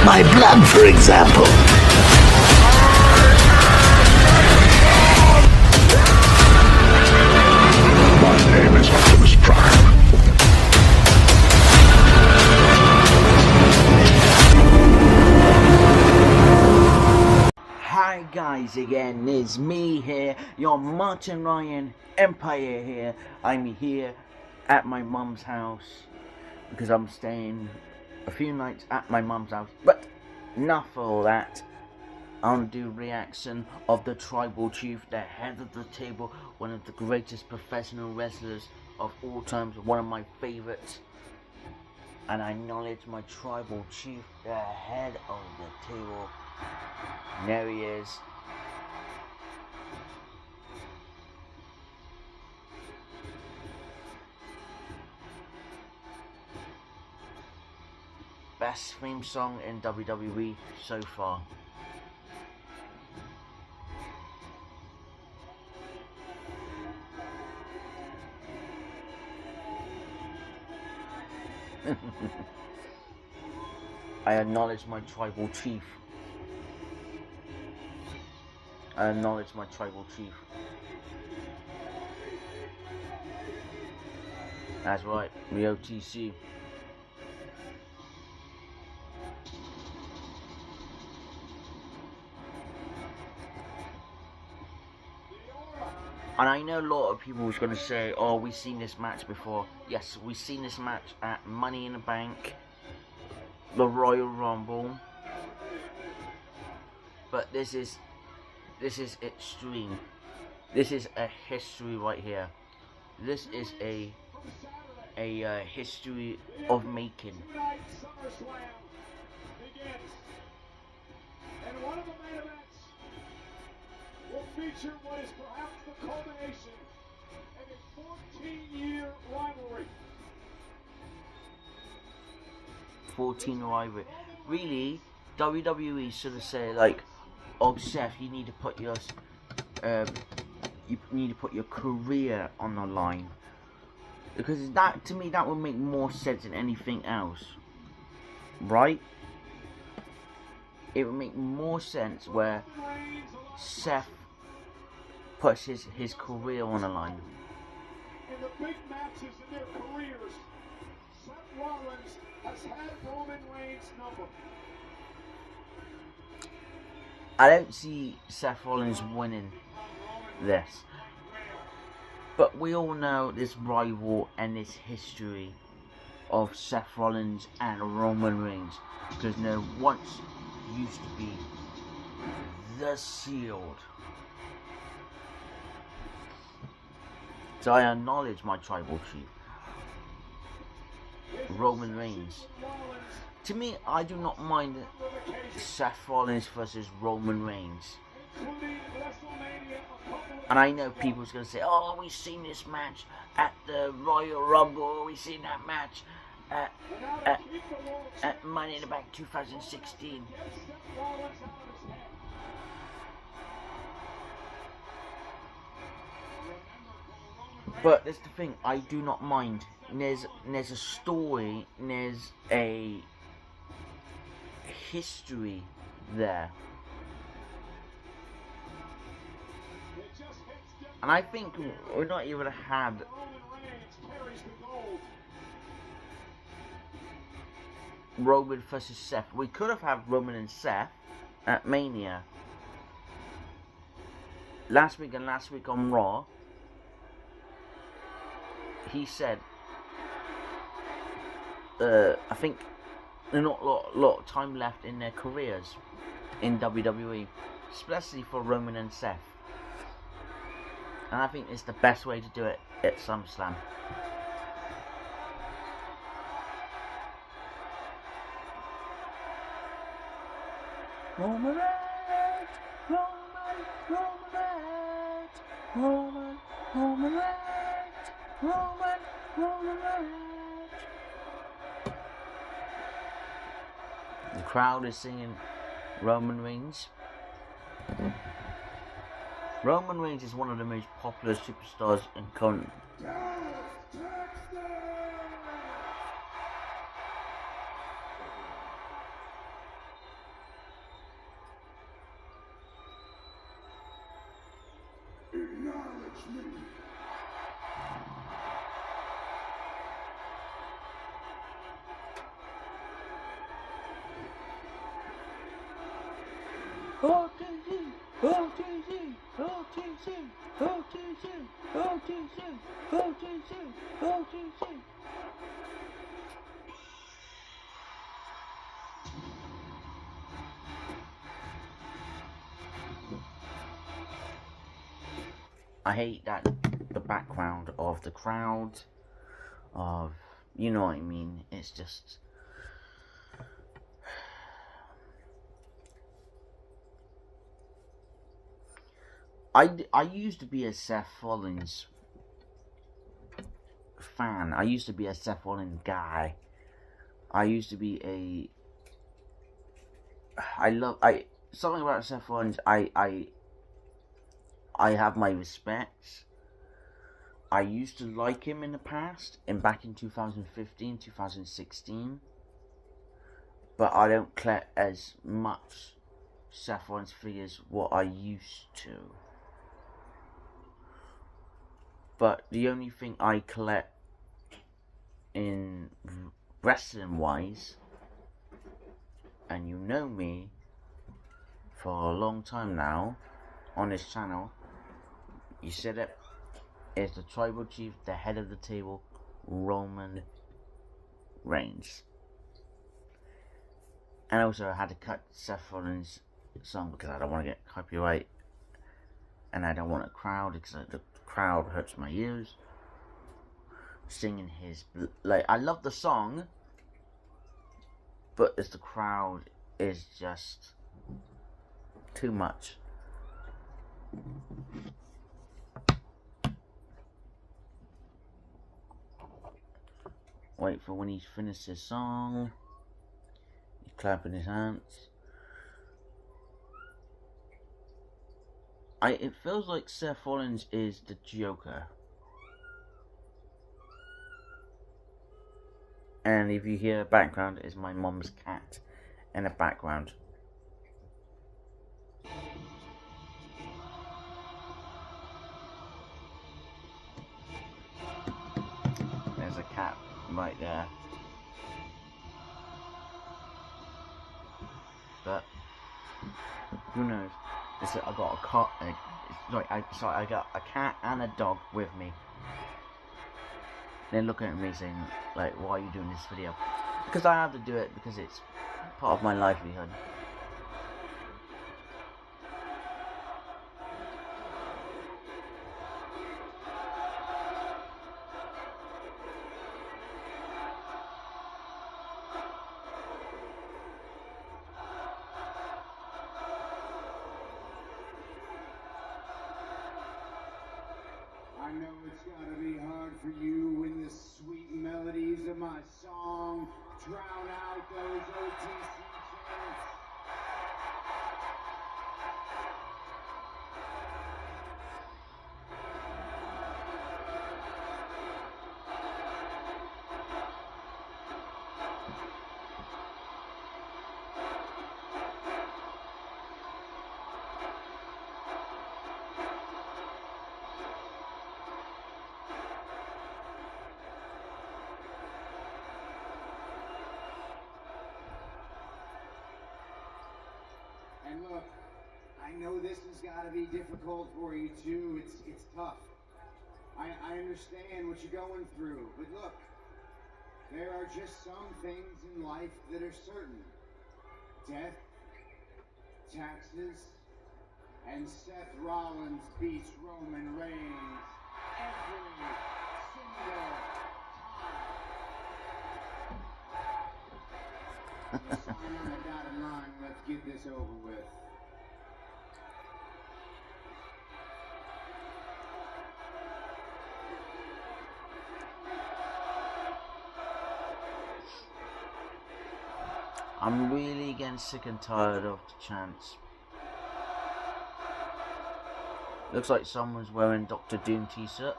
my blood, for example. My name is Optimus Prime. Hi guys, again, it's me here, your Martin Ryan Empire here. I'm here at my mum's house because I'm staying a few nights at my mum's house. But enough of all that. I'll do reaction of the Tribal Chief, the head of the table, one of the greatest professional wrestlers of all times, one of my favorites. And I acknowledge my Tribal Chief, the head of the table. And there he is. Best theme song in WWE so far. I acknowledge my Tribal Chief. I acknowledge my Tribal Chief. That's right, the OTC. And I know a lot of people was going to say, oh, we've seen this match before. Yes, we've seen this match at Money in the Bank, the Royal Rumble. But this is extreme. This is a history right here. This is a history of making. And one of the main events will feature what is perhaps the culmination of a 14-year rivalry. 14 rivalry. Really, WWE should have said like, "Oh, Seth, you need to put your career on the line," because that, to me, that would make more sense than anything else, right? It would make more sense where Seth puts his career on the line. In the big matches in their careers, Seth Rollins has had Roman Reigns' number. I don't see Seth Rollins winning this. But we all know this rival and this history of Seth Rollins and Roman Reigns. Because once used to be the Shield. So I acknowledge my Tribal Chief, Roman Reigns. To me, I do not mind Seth Rollins versus Roman Reigns. And I know people's going to say, oh, we've seen this match at the Royal Rumble, we've seen that match at Money in the Bank 2016. But that's the thing, I do not mind. There's a story, there's a history there. And I think we're not even had Roman versus Seth. We could have had Roman and Seth at Mania. Last week on Raw, he said, I think there's not a lot of time left in their careers in WWE, especially for Roman and Seth. And I think it's the best way to do it at SummerSlam. Roman Reigns, Roman Reigns. The crowd is singing Roman Reigns. Roman Reigns is one of the most popular superstars in current. OTC, OTC, OTC, OTC, OTC, OTC. I hate that the background of the crowd, of, you know what I mean, it's just, I used to be a Seth Rollins fan. I used to be a Seth Rollins guy. I used to be something about Seth Rollins, I have my respects. I used to like him in the past, and back in 2015, 2016, but I don't collect as much Seth Rollins figures what I used to. But the only thing I collect in wrestling wise, and you know me for a long time now on this channel, you said it, is the tribal chief, the head of the table, Roman Reigns. And also I had to cut Seth Rollins' song because I don't want to get copyright, and I don't want a crowd because the crowd hurts my ears. Singing his, like, I love the song, but as the crowd is just too much. Wait for when he's finished his song. He's clapping his hands. It feels like Seth Rollins is the Joker. And if you hear the background, is my mom's cat in the background. There's a cat right there. But who knows? I got a cat. I got a cat and a dog with me. They're looking at me saying, like, why are you doing this video? Because I have to do it because it's part of my livelihood. I know it's gotta be hard for you when the sweet melodies of my song drown out those OTC chants. And look, I know this has got to be difficult for you too. It's tough. I understand what you're going through, but look, there are just some things in life that are certain. Death, taxes, and Seth Rollins beats Roman Reigns every single time. Let's sign on the dotted line. Let's get this over with. I'm really getting sick and tired of the chants. Looks like someone's wearing Dr. Doom t-shirt.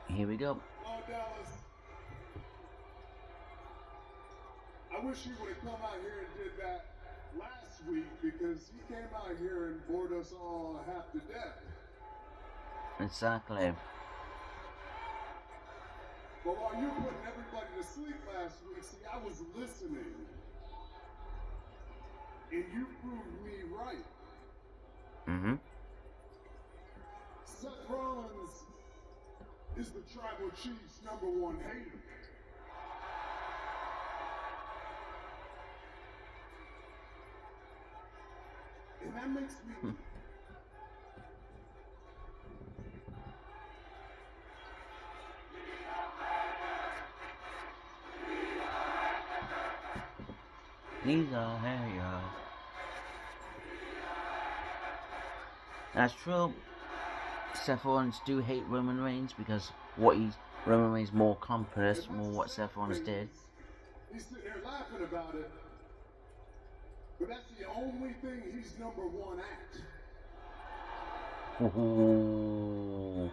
Here we go. Oh, Dallas. I wish you would have come out here and did that last week, because he came out here and bored us all half to death. Exactly. But while you were putting everybody to sleep last week, see, I was listening. And you proved me right. Mm-hmm. Seth Rollins is the tribal chief's #1 hater. And that makes me These are haters. That's true. Seth Rollins do hate Roman Reigns because Roman Reigns more accomplished, more what Seth Rollins did. He's sitting there laughing about it. But that's the only thing he's #1 at. Ooh.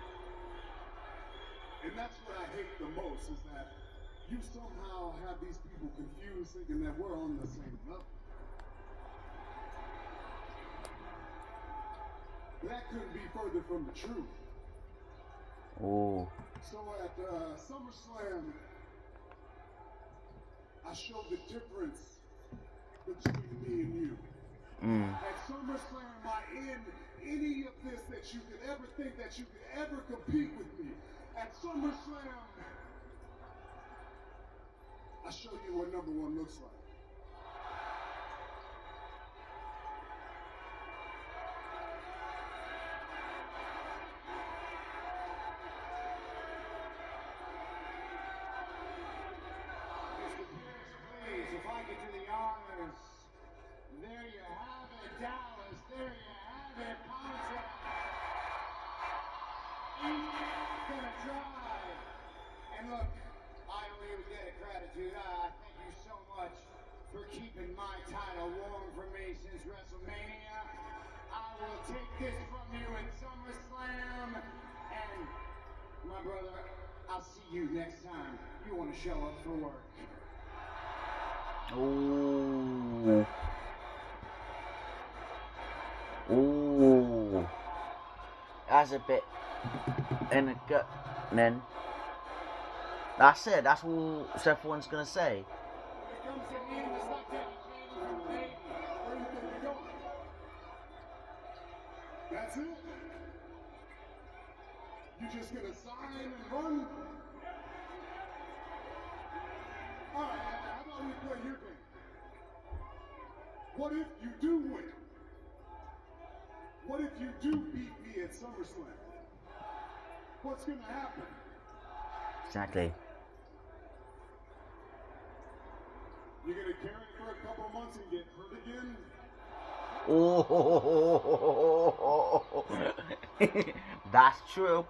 And that's what I hate the most, is that you somehow have these people confused thinking that we're on the same level. That couldn't be further from the truth. Ooh. So at SummerSlam, I showed the difference between me and you. At SummerSlam, I end any of this that you could ever think that you could ever compete with me. At SummerSlam, I show you what #1 looks like. Please, if I could do the honors. There you have it, Dallas. There you have it, Pontiac. He's gonna try. And look, I don't even get a gratitude. I thank you so much for keeping my title warm for me since WrestleMania. I will take this from you at SummerSlam. And my brother, I'll see you next time you want to show up for work. Ooh. Ooh. That's a bit in the gut, then. That's it. That's all Seth Rollins gonna say. When it comes to me, it's not taking candy from a baby. Where do you think you're going? That's it? You just gonna sign and run? Alright, how about we play your game? What if you do win? What if you do beat me at SummerSlam? What's gonna happen? Exactly. You're gonna carry it for a couple months and get hurt again? Oh. That's true.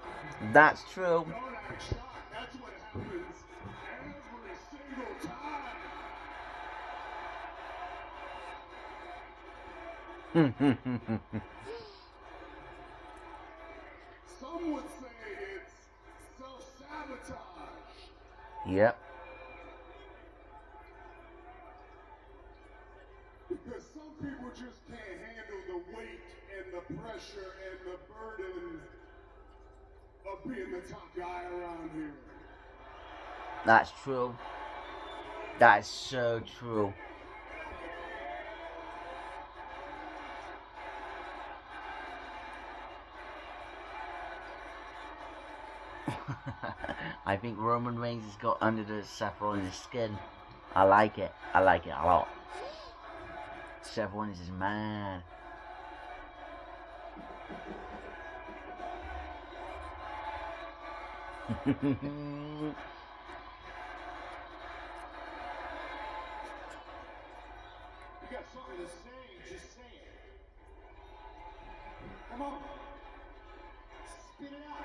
That's true. Don't act shocked. That's what happens every single time. Some would say it's self-sabotage. Yep. Because some people just can't handle the weight and the pressure and the burden of being the top guy around here. That's true. That is so true. I think Roman Reigns has got under the Seth Rollins' skin. I like it. I like it a lot. Seth Rollins is mad. You got something to say, just say it. Come on. Spit it out.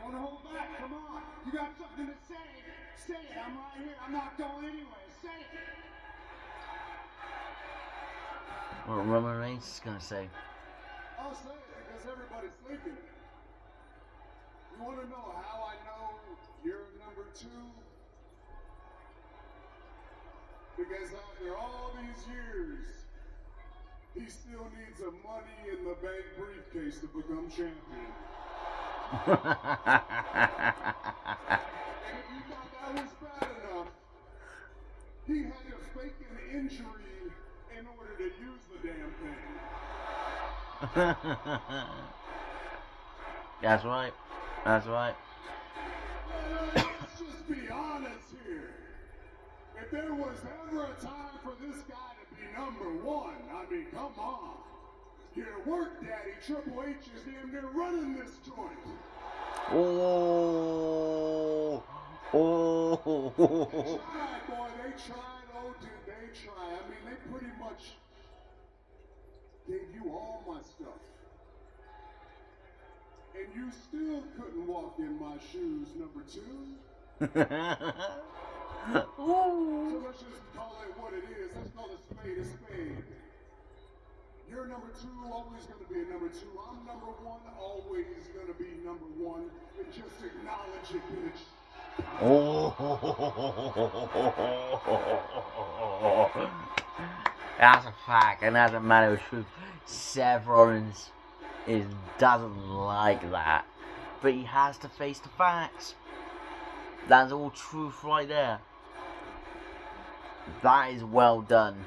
Don't hold back, come on. You got something to say. Say it, I'm right here. I'm not going anywhere. Say it. What Roman Reigns is gonna say? I'll say it because everybody's sleeping. You want to know how I know you're #2? Because after all these years, he still needs a Money in the Bank briefcase to become champion. And if you thought that was bad enough, he had to fake an injury in order to use the damn thing. That's right. That's right. Let's just be honest here. If there was ever a time for this guy to be number one, I mean, come on. Your work daddy, Triple H, is damn near running this joint. Oh. Oh. They tried, boy. They tried. Oh, did they try? I mean, they pretty much gave you all my stuff. And you still couldn't walk in my shoes, number two. So let's just call it what it is. Let's call it spade a spade. You're number two, always going to be a number two. I'm number one, always going to be number one. And just acknowledge it, bitch. Oh. That's a fact, and that's a matter of truth. Seth Rollins doesn't like that, but he has to face the facts. That's all truth right there. That is well done.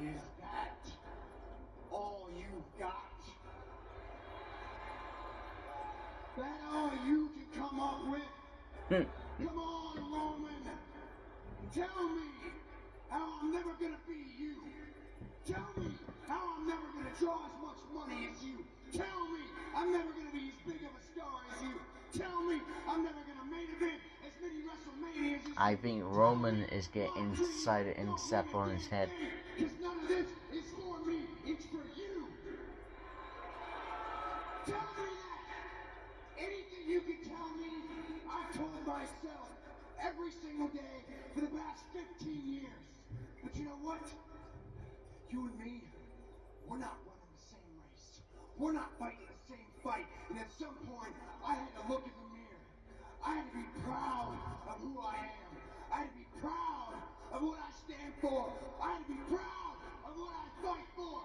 Is that all you got? That all you can come up with? Come on, Roman. Tell me how I'm never gonna be you. Tell me how I'm never gonna draw as much money as you. Tell me I'm never gonna be as big of a star as you. Tell me I'm never gonna main event as many WrestleManias as you. I think Roman is getting inside in Seth Rollins' head. Because none of this is for me, it's for you. Tell me that. Anything you can tell me, I've told myself every single day for the past 15 years. But you know what? You and me, we're not running the same race. We're not fighting the same fight. And at some point, I had to look in the mirror. I had to be proud of who I am. I had to be proud of what I stand for. I had to be proud of what I fight for.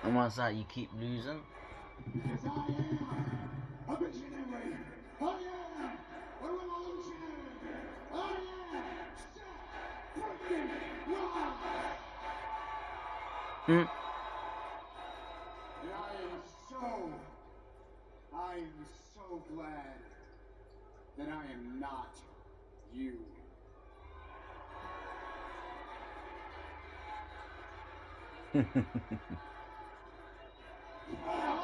And once that, you keep losing. Because I am a visionary. I am a revolutionary. I am Seth freaking Rollins. And I am so glad that I am not you.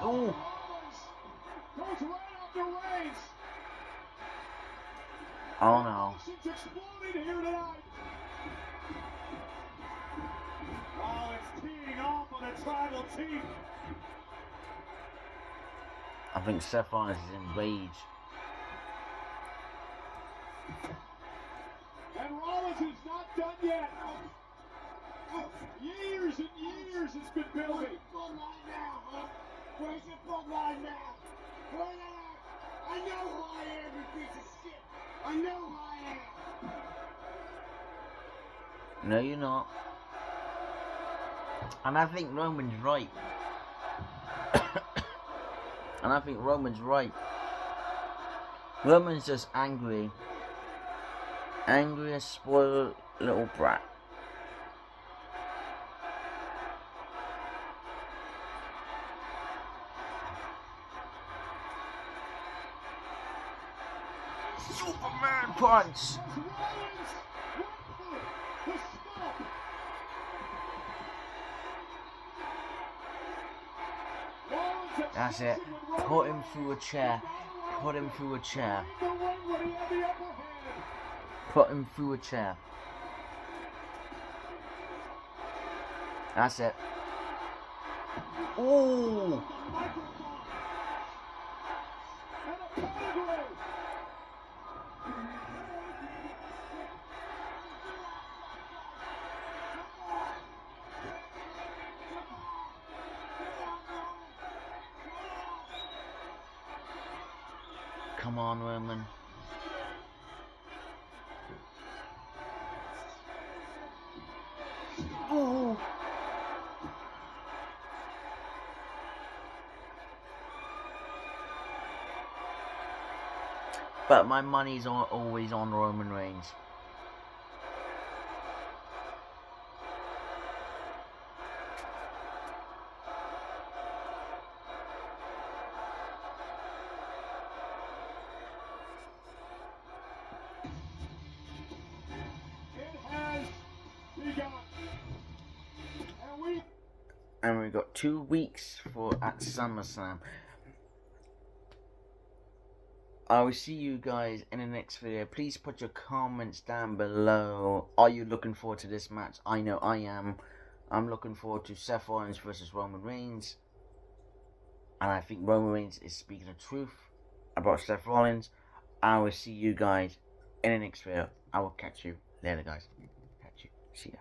Ooh. Goes right off the reins. Oh no. She's exploding here tonight. Rollins teeing off on a tribal chief. I think Seth Rollins is in rage. And Rollins is not done yet. Years and years it's been building. Bloodline now, huh? Where's your bloodline now? Where they at? I know who I am, you piece of shit. I know who I am. No, you're not. And I think Roman's right. And I think Roman's right. Roman's just angry. Angry as spoiled little brat. Superman punch! That's it. Put him through a chair. Put him through a chair. Put him through a chair. That's it. Ooh! Come on, Roman. But my money's always on Roman Reigns. It has begun. And we've got 2 weeks at SummerSlam. I will see you guys in the next video. Please put your comments down below. Are you looking forward to this match? I know I am. I'm looking forward to Seth Rollins versus Roman Reigns. And I think Roman Reigns is speaking the truth about Seth Rollins. I will see you guys in the next video. I will catch you later, guys. Catch you. See ya.